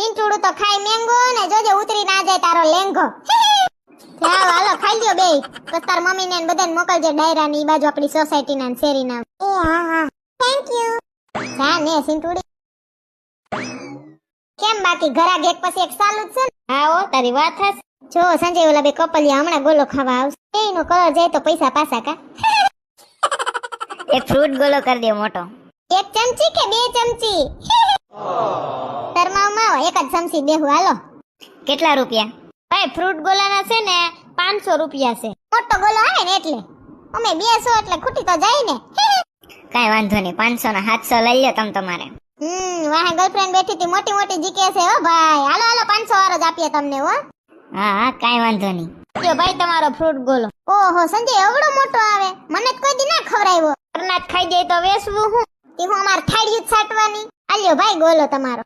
સિંચુડું તો ખાઈ મેંગો ને જોજે ઉતરી ના જાય તારો લેંગો. ચાલો હાલો ખાઈ લ્યો બેય. બસ તાર મમ્મીને ને બધાને મોકલજે ડાયરા ની બાજુ આપણી સોસાયટી ના શેરી ના. એ હા હા થેન્ક યુ. જા ને સિંચુડી. કેમ બાકી ઘરાક એક પછી એક ચાલુ જ છે ને? હા ઓ તારી વાત હશે. જો સંજય ઓલા બે કપલિયા હમણાં ગોલો ખાવા આવશે. એનો કલર જાય તો પૈસા પાછા કા. એક ફ્રૂટ ગોલો કરી દે મોટો. એક ચમચી કે બે ચમચી? શરમાવમાં એક જ ચમચી દેવું હાલો. કેટલા રૂપિયા? ભાઈ ફ્રૂટ ગોલાના છે ને 500 રૂપિયા છે. મોટો ગોલો આવે ને એટલે અમે 200 એટલે ખૂટી તો જાય ને. કાઈ વાંધો નહીં, 500 ના 700 લઈ લ્યો તમ તમારે. વાહે ગર્લફ્રેન્ડ બેઠી હતી મોટી મોટી જીકે છે હો ભાઈ. હાલો હાલો 500 વાળો જ આપીએ તમને હો. હા હા કાઈ વાંધો નહીં. લ્યો ભાઈ તમારો ફ્રૂટ ગોલો. ઓહો સંજય એવડો મોટો આવે, મને તો કોઈ દી ના ખવરાવ્યો. ઘરના જ ખાઈ જાય તો વેસવું હું? તે હું અમાર થાળીયું જ છાટવાની. આલ્યો ભાઈ ગોલો તમારો.